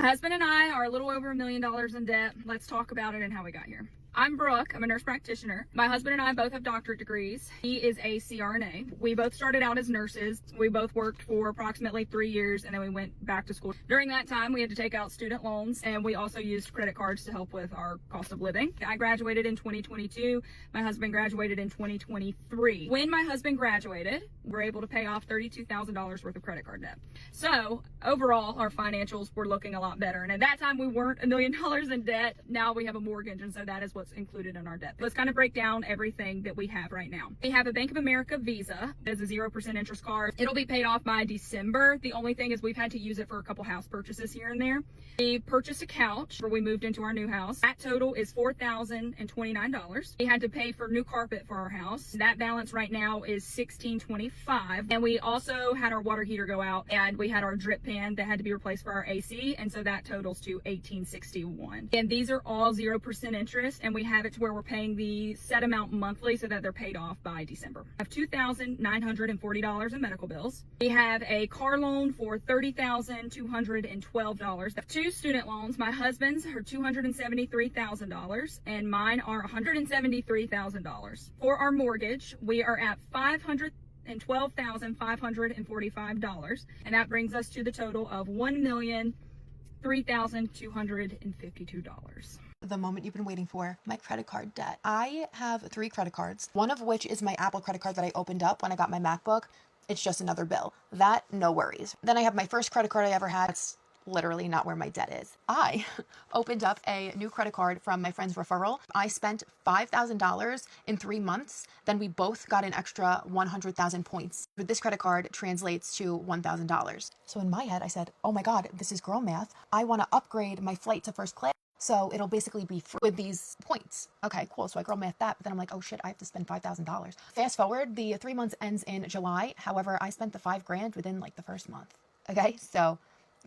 My husband and I are a little over $1 million in debt. Let's talk about it and how we got here. I'm Brooke. I'm a nurse practitioner. My husband and I both have doctorate degrees. He is a CRNA. We both started out as nurses. We both worked for approximately 3 years and then we went back to school. During that time, we had to take out student loans and we also used credit cards to help with our cost of living. I graduated in 2022. My husband graduated in 2023. When my husband graduated, we were able to pay off $32,000 worth of credit card debt. So overall, our financials were looking a lot better. And at that time, we weren't $1 million in debt. Now we have a mortgage, and so that is what's included in our debt. Let's kind of break down everything that we have right now. We have a Bank of America Visa. It's a 0% interest card. It'll be paid off by December. The only thing is we've had to use it for a couple house purchases here and there. We purchased a couch where we moved into our new house. That total is $4,029. We had to pay for new carpet for our house. That balance right now is $1,625. And we also had our water heater go out and we had our drip pan that had to be replaced for our AC. And so that totals to $1,861. And these are all 0% interest, and we have it to where we're paying the set amount monthly so that they're paid off by December. I have $2,940 in medical bills. We have a car loan for $30,212. Two student loans. My husband's are $273,000 and mine are $173,000. For our mortgage, we are at $512,545, and that brings us to the total of $1,003,252. The moment you've been waiting for, my credit card debt. I have 3 credit cards, one of which is my Apple credit card that I opened up when I got my MacBook. It's just another bill. That, no worries. Then I have my first credit card I ever had. It's literally not where my debt is. I opened up a new credit card from my friend's referral. I spent $5,000 in 3 months. Then we both got an extra 100,000 points. But this credit card translates to $1,000. So in my head, I said, oh my God, this is girl math. I want to upgrade my flight to first class. So it'll basically be free with these points. Okay, cool. So I girl math that, but then I'm like, oh shit, I have to spend $5,000. Fast forward, the 3 months ends in July. However, I spent the $5,000 within like the first month. Okay, so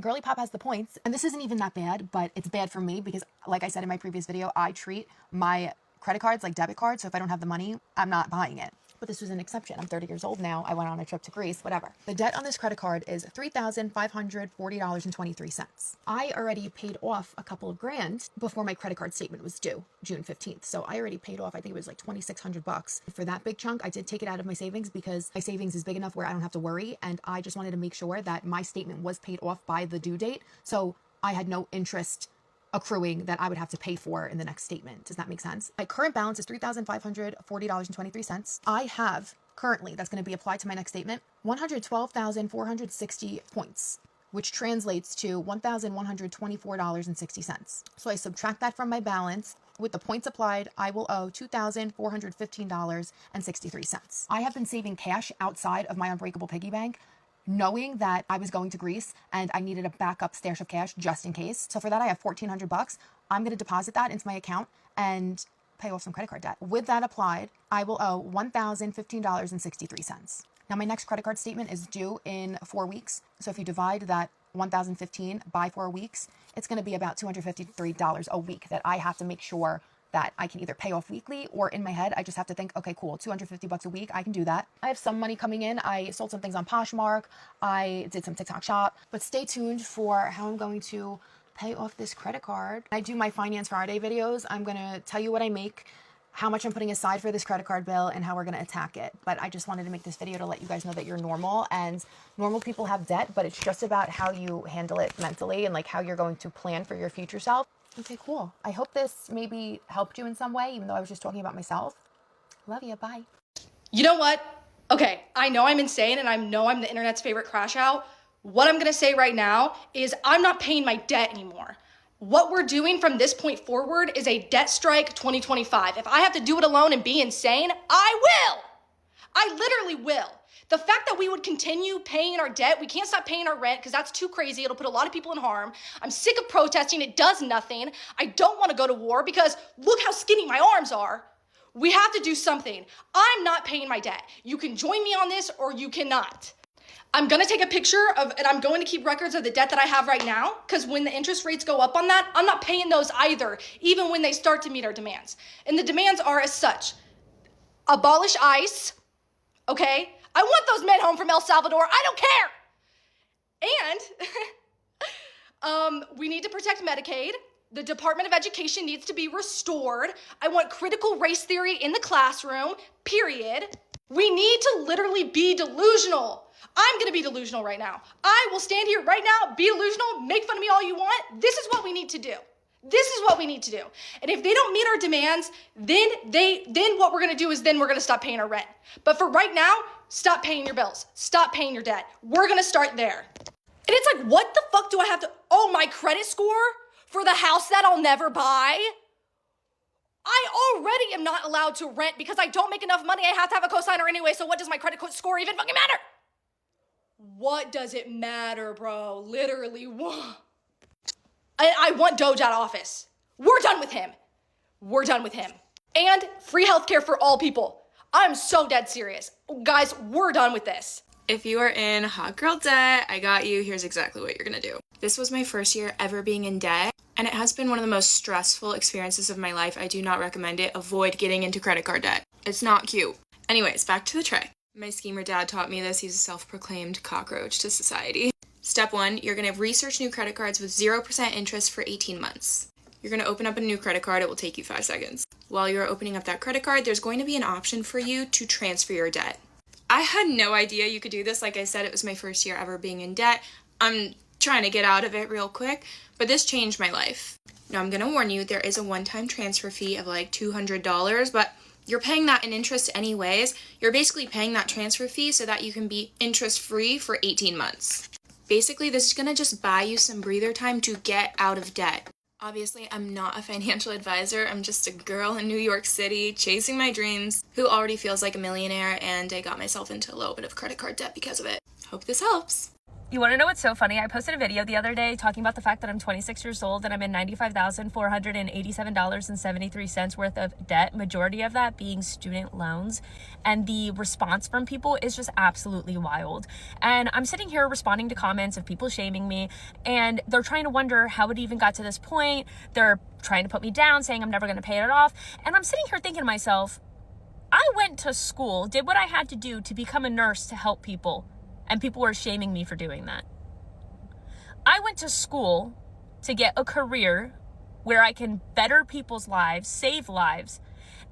Girly Pop has the points, and this isn't even that bad, but it's bad for me because, like I said in my previous video, I treat my credit cards like debit cards. So if I don't have the money, I'm not buying it. But this was an exception. I'm 30 years old now. I went on a trip to Greece, whatever. The debt on this credit card is $3,540.23. I already paid off a couple of grand before my credit card statement was due, June 15th. So I already paid off, I think it was like $2,600. For that big chunk, I did take it out of my savings because my savings is big enough where I don't have to worry. And I just wanted to make sure that my statement was paid off by the due date. So I had no interest accruing that I would have to pay for in the next statement. Does that make sense? My current balance is $3,540.23. I have currently, that's going to be applied to my next statement, 112,460 points, which translates to $1,124.60. So I subtract that from my balance. With the points applied, I will owe $2,415.63. I have been saving cash outside of my Unbreakable Piggy Bank, knowing that I was going to Greece and I needed a backup stash of cash just in case. So for that, I have $1,400. I'm going to deposit that into my account and pay off some credit card debt. With that applied, I will owe $1,015.63. Now my next credit card statement is due in 4 weeks. So if you divide that $1,015 by 4 weeks, it's going to be about $253 a week that I have to make sure that I can either pay off weekly, or in my head, I just have to think, okay, cool, $250 a week, I can do that. I have some money coming in. I sold some things on Poshmark. I did some TikTok shop, but stay tuned for how I'm going to pay off this credit card. I do my Finance Friday videos. I'm going to tell you what I make, how much I'm putting aside for this credit card bill, and how we're going to attack it. But I just wanted to make this video to let you guys know that you're normal, and normal people have debt, but it's just about how you handle it mentally and like how you're going to plan for your future self. Okay, cool. I hope this maybe helped you in some way, even though I was just talking about myself. Love you. Bye. You know what? Okay, I know I'm insane and I know I'm the internet's favorite crash out. What I'm gonna say right now is I'm not paying my debt anymore. What we're doing from this point forward is a debt strike 2025. If I have to do it alone and be insane, I will. I literally will. The fact that we would continue paying our debt, we can't stop paying our rent because that's too crazy. It'll put a lot of people in harm. I'm sick of protesting. It does nothing. I don't want to go to war because look how skinny my arms are. We have to do something. I'm not paying my debt. You can join me on this or you cannot. I'm going to take a picture of, and I'm going to keep records of the debt that I have right now because when the interest rates go up on that, I'm not paying those either, even when they start to meet our demands. And the demands are as such. Abolish ICE, okay? I want those men home from El Salvador. I don't care. And We need to protect Medicaid. The Department of Education needs to be restored. I want critical race theory in the classroom, period. We need to literally be delusional. I'm gonna be delusional right now. I will stand here right now, be delusional, make fun of me all you want. This is what we need to do. This is what we need to do. And if they don't meet our demands, then what we're gonna do is then we're gonna stop paying our rent. But for right now, stop paying your bills. Stop paying your debt. We're gonna start there. And it's like, what the fuck do I have to, oh, my credit score for the house that I'll never buy? I already am not allowed to rent because I don't make enough money. I have to have a cosigner anyway, so what does my credit score even fucking matter? What does it matter, bro? Literally, what? I want Doge out of office. We're done with him. We're done with him. And free healthcare for all people. I'm so dead serious. Guys, we're done with this. If you are in hot girl debt, I got you. Here's exactly what you're gonna do. This was my first year ever being in debt, and it has been one of the most stressful experiences of my life. I do not recommend it. Avoid getting into credit card debt. It's not cute. Anyways, back to the tray. My schemer dad taught me this. He's a self-proclaimed cockroach to society. Step 1, you're gonna research new credit cards with 0% interest for 18 months. You're gonna open up a new credit card. It will take you 5 seconds. While you're opening up that credit card, there's going to be an option for you to transfer your debt. I had no idea you could do this. Like I said, it was my first year ever being in debt. I'm trying to get out of it real quick, but this changed my life. Now, I'm gonna warn you, there is a one-time transfer fee of like $200, but you're paying that in interest anyways. You're basically paying that transfer fee so that you can be interest-free for 18 months. Basically, this is gonna just buy you some breather time to get out of debt. Obviously, I'm not a financial advisor. I'm just a girl in New York City chasing my dreams who already feels like a millionaire, and I got myself into a little bit of credit card debt because of it. Hope this helps. You want to know what's so funny? I posted a video the other day talking about the fact that I'm 26 years old and I'm in $95,487.73 worth of debt, majority of that being student loans. And the response from people is just absolutely wild. And I'm sitting here responding to comments of people shaming me, and they're trying to wonder how it even got to this point. They're trying to put me down, saying I'm never going to pay it off. And I'm sitting here thinking to myself, I went to school, did what I had to do to become a nurse to help people. And people were shaming me for doing that. I went to school to get a career where I can better people's lives, save lives,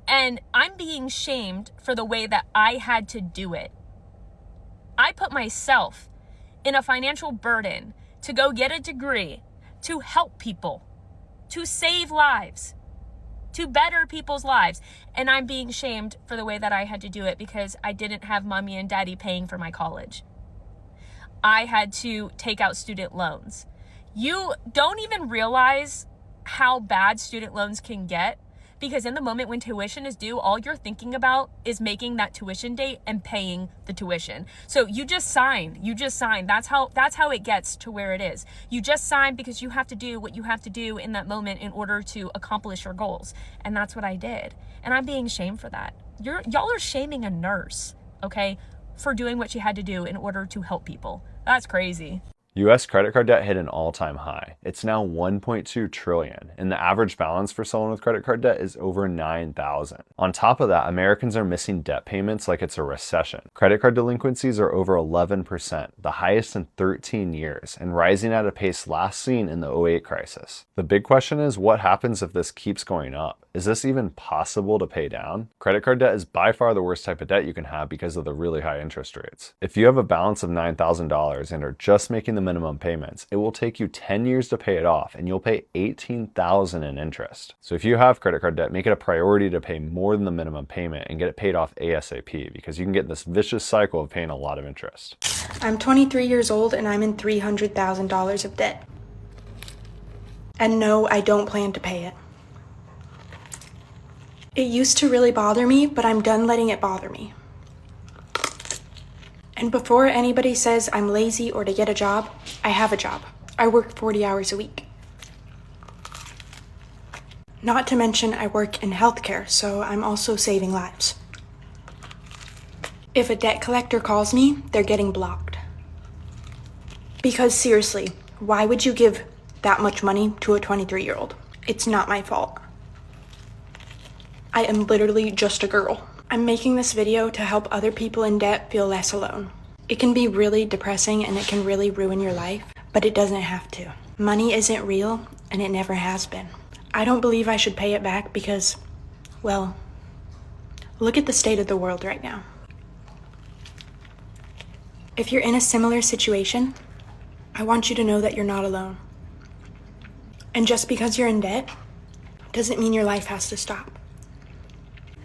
and I'm being shamed for the way that I had to do it. I put myself in a financial burden to go get a degree, to help people, to save lives, to better people's lives, and I'm being shamed for the way that I had to do it because I didn't have mommy and daddy paying for my college. I had to take out student loans. You don't even realize how bad student loans can get, because in the moment when tuition is due, all you're thinking about is making that tuition date and paying the tuition. So you just signed. That's how it gets to where it is. You just signed because you have to do what you have to do in that moment in order to accomplish your goals. And that's what I did. And I'm being shamed for that. Y'all are shaming a nurse, okay, for doing what she had to do in order to help people. That's crazy. U.S. credit card debt hit an all-time high. It's now $1.2 trillion, and the average balance for someone with credit card debt is over $9,000. On top of that, Americans are missing debt payments like it's a recession. Credit card delinquencies are over 11%, the highest in 13 years, and rising at a pace last seen in the '08 crisis. The big question is, what happens if this keeps going up? Is this even possible to pay down? Credit card debt is by far the worst type of debt you can have because of the really high interest rates. If you have a balance of $9,000 and are just making the minimum payments, it will take you 10 years to pay it off, and you'll pay $18,000 in interest. So if you have credit card debt, make it a priority to pay more than the minimum payment and get it paid off ASAP, because you can get in this vicious cycle of paying a lot of interest. I'm 23 years old and I'm in $300,000 of debt. And no, I don't plan to pay it. It used to really bother me, but I'm done letting it bother me. And before anybody says I'm lazy or to get a job, I have a job. I work 40 hours a week. Not to mention I work in healthcare, so I'm also saving lives. If a debt collector calls me, they're getting blocked. Because seriously, why would you give that much money to a 23-year-old? It's not my fault. I am literally just a girl. I'm making this video to help other people in debt feel less alone. It can be really depressing and it can really ruin your life, but it doesn't have to. Money isn't real, and it never has been. I don't believe I should pay it back because, well, look at the state of the world right now. If you're in a similar situation, I want you to know that you're not alone. And just because you're in debt doesn't mean your life has to stop.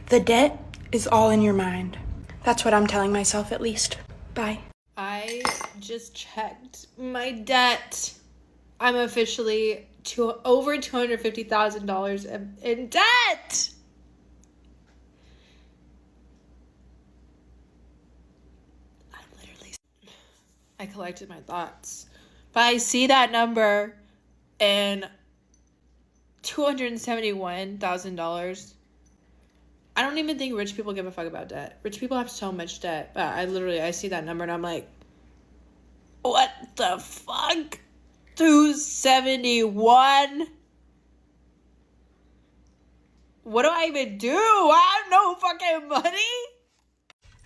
The debt is all in your mind. That's what I'm telling myself, at least. Bye. I just checked my debt. I'm officially over $250,000 in debt. I collected my thoughts. But I see that number and $271,000. I don't even think rich people give a fuck about debt. Rich people have so much debt. But I see that number and I'm like, what the fuck? 271? What do I even do? I have no fucking money.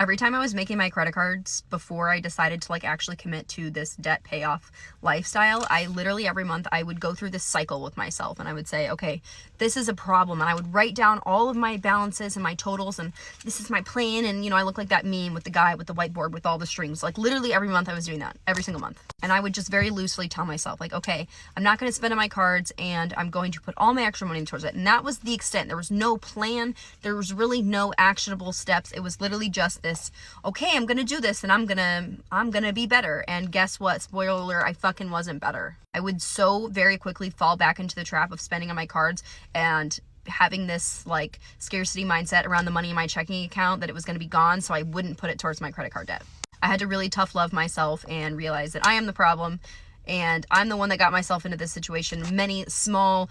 Every time I was making my credit cards before I decided to actually commit to this debt payoff lifestyle, I literally every month I would go through this cycle with myself and I would say, okay, this is a problem. And I would write down all of my balances and my totals and this is my plan. And I look like that meme with the guy with the whiteboard with all the strings. Literally every month I was doing that, every single month. And I would just very loosely tell myself okay, I'm not going to spend on my cards and I'm going to put all my extra money towards it. And that was the extent. There was no plan. There was really no actionable steps. It was literally just this, okay, I'm gonna do this and I'm gonna be better. And guess what? Spoiler alert, I fucking wasn't better. I would so very quickly fall back into the trap of spending on my cards and having this scarcity mindset around the money in my checking account that it was gonna be gone, so I wouldn't put it towards my credit card debt. I had to really tough love myself and realize that I am the problem and I'm the one that got myself into this situation. Many small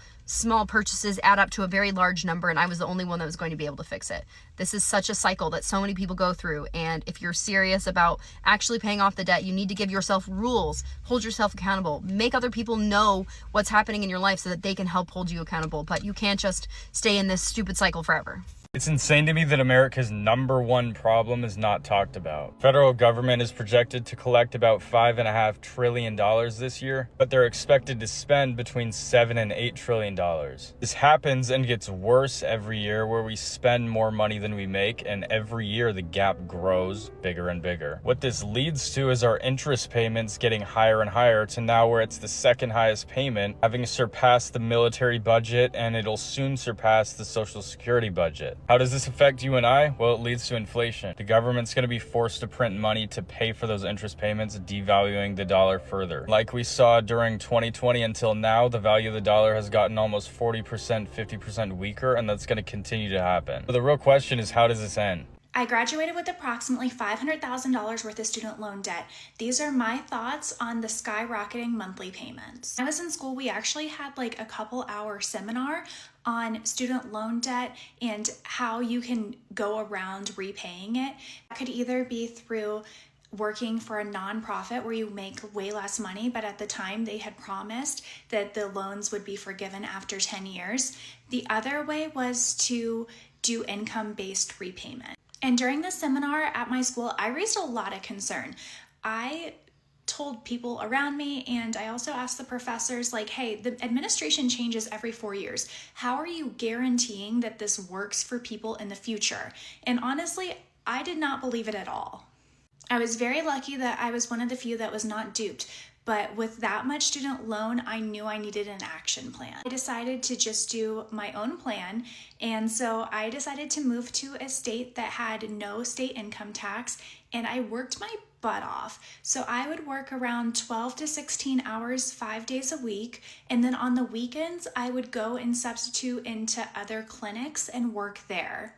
purchases add up to a very large number and I was the only one that was going to be able to fix it. This is such a cycle that so many people go through, and if you're serious about actually paying off the debt, you need to give yourself rules, hold yourself accountable, make other people know what's happening in your life so that they can help hold you accountable, but you can't just stay in this stupid cycle forever. It's insane to me that America's #1 problem is not talked about. Federal government is projected to collect about $5.5 trillion this year, but they're expected to spend between $7 and $8 trillion. This happens and gets worse every year, where we spend more money than we make, and every year the gap grows bigger and bigger. What this leads to is our interest payments getting higher and higher to now where it's the second highest payment, having surpassed the military budget, and it'll soon surpass the Social Security budget. How does this affect you and I? Well, it leads to inflation. The government's going to be forced to print money to pay for those interest payments, devaluing the dollar further. Like we saw during 2020 until now, the value of the dollar has gotten almost 40%, 50% weaker, and that's going to continue to happen. But the real question is, how does this end? I graduated with approximately $500,000 worth of student loan debt. These are my thoughts on the skyrocketing monthly payments. When I was in school, we actually had a couple hour seminar on student loan debt and how you can go around repaying it. It could either be through working for a nonprofit where you make way less money, but at the time they had promised that the loans would be forgiven after 10 years. The other way was to do income-based repayment. And during the seminar at my school, I raised a lot of concern. I told people around me, and I also asked the professors, hey, the administration changes every 4 years. How are you guaranteeing that this works for people in the future? And honestly, I did not believe it at all. I was very lucky that I was one of the few that was not duped. But with that much student loan, I knew I needed an action plan. I decided to just do my own plan. And so I decided to move to a state that had no state income tax, and I worked my butt off. So I would work around 12 to 16 hours, 5 days a week. And then on the weekends, I would go and substitute into other clinics and work there.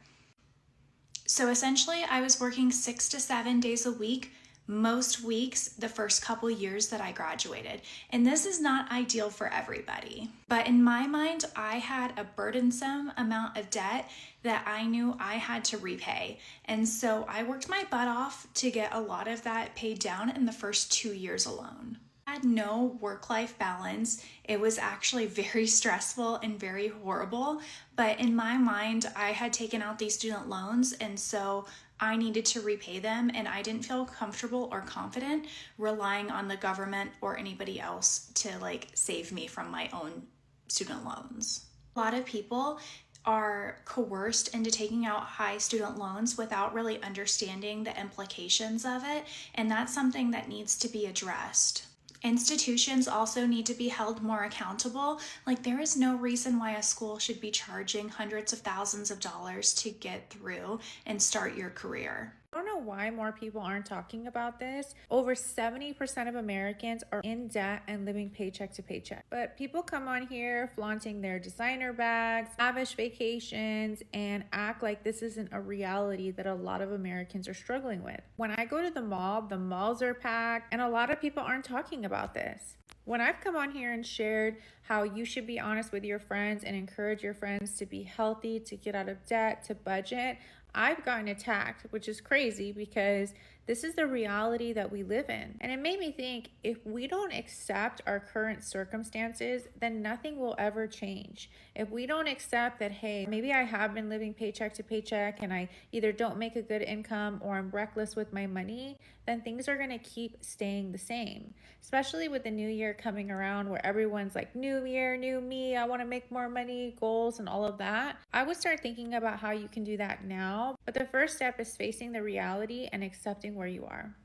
So essentially, I was working 6 to 7 days a week, most weeks the first couple years that I graduated. And this is not ideal for everybody. But in my mind, I had a burdensome amount of debt that I knew I had to repay. And so I worked my butt off to get a lot of that paid down in the first 2 years alone. I had no work-life balance. It was actually very stressful and very horrible. But in my mind, I had taken out these student loans, and so I needed to repay them, and I didn't feel comfortable or confident relying on the government or anybody else to like save me from my own student loans. A lot of people are coerced into taking out high student loans without really understanding the implications of it, and that's something that needs to be addressed. Institutions also need to be held more accountable. Like, there is no reason why a school should be charging hundreds of thousands of dollars to get through and start your career. I don't know why more people aren't talking about this. Over 70% of Americans are in debt and living paycheck to paycheck. But people come on here flaunting their designer bags, lavish vacations, and act like this isn't a reality that a lot of Americans are struggling with. When I go to the malls are packed, and a lot of people aren't talking about this. When I've come on here and shared how you should be honest with your friends and encourage your friends to be healthy, to get out of debt, to budget, I've gotten attacked, which is crazy because this is the reality that we live in. And it made me think, if we don't accept our current circumstances, then nothing will ever change. If we don't accept that, hey, maybe I have been living paycheck to paycheck and I either don't make a good income or I'm reckless with my money, then things are gonna keep staying the same. Especially with the new year coming around where everyone's like, new year, new me, I wanna make more money, goals and all of that. I would start thinking about how you can do that now. But the first step is facing the reality and accepting where you are.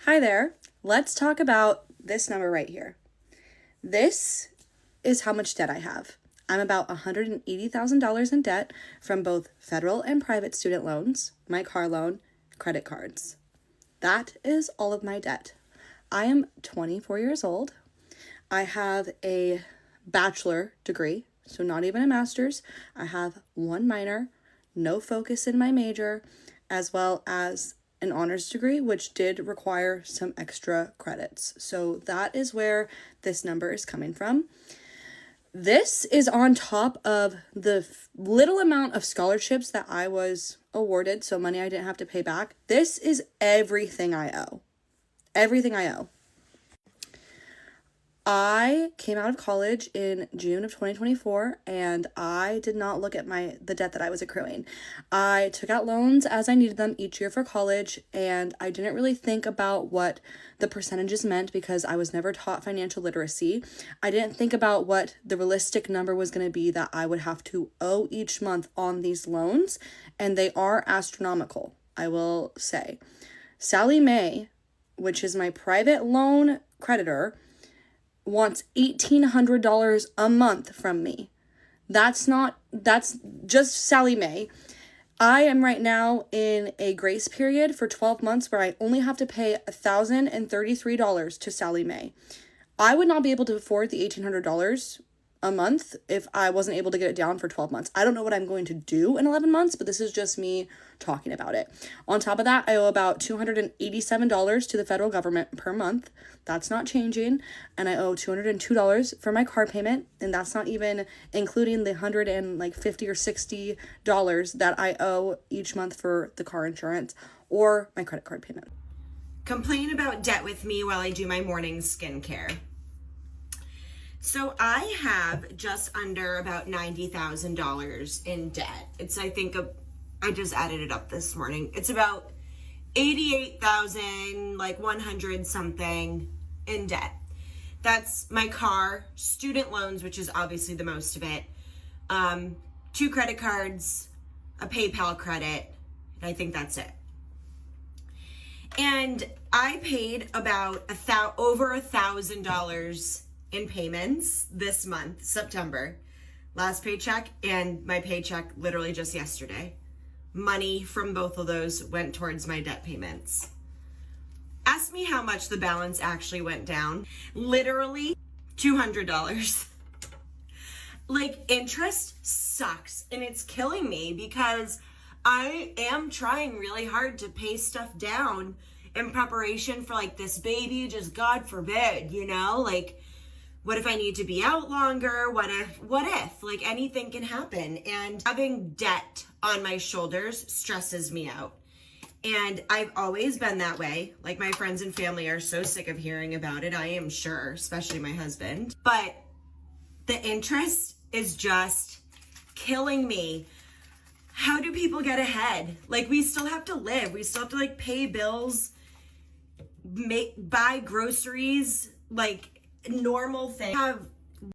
Hi there. Let's talk about this number right here. This is how much debt I have. I'm about $180,000 in debt from both federal and private student loans, my car loan, credit cards. That is all of my debt. I am 24 years old. I have a bachelor degree, so not even a master's. I have one minor, no focus in my major, as well as an honors degree, which did require some extra credits. So that is where this number is coming from. This is on top of the little amount of scholarships that I was awarded, so money I didn't have to pay back. This is everything I owe. Everything I owe. I came out of college in June of 2024, and I did not look at the debt that I was accruing. I took out loans as I needed them each year for college, and I didn't really think about what the percentages meant because I was never taught financial literacy. I didn't think about what the realistic number was going to be that I would have to owe each month on these loans, and they are astronomical, I will say. Sallie Mae, which is my private loan creditor, wants $1,800 a month from me. That's just Sallie Mae. I am right now in a grace period for 12 months where I only have to pay $1,033 to Sallie Mae. I would not be able to afford the $1,800 a month if I wasn't able to get it down for 12 months. I don't know what I'm going to do in 11 months, but this is just me talking about it. On top of that, I owe about $287 to the federal government per month. That's not changing. And I owe $202 for my car payment, and that's not even including the $150 or $60 that I owe each month for the car insurance or my credit card payment. Complain about debt with me while I do my morning skincare. So I have just under about $90,000 in debt. I just added it up this morning. It's about 88,000, 100 something in debt. That's my car, student loans, which is obviously the most of it, 2 credit cards, a PayPal credit, and I think that's it. And I paid about over $1,000 in payments this month, September. Last paycheck and my paycheck literally just yesterday. Money from both of those went towards my debt payments. Ask me how much the balance actually went down. Literally $200. Interest sucks and it's killing me because I am trying really hard to pay stuff down in preparation for this baby, just God forbid, what if I need to be out longer? What if anything can happen? And having debt on my shoulders stresses me out. And I've always been that way. Like, my friends and family are so sick of hearing about it, I am sure, especially my husband. But the interest is just killing me. How do people get ahead? Like, we still have to live. We still have to, like, pay bills, buy groceries, like, normal things. Have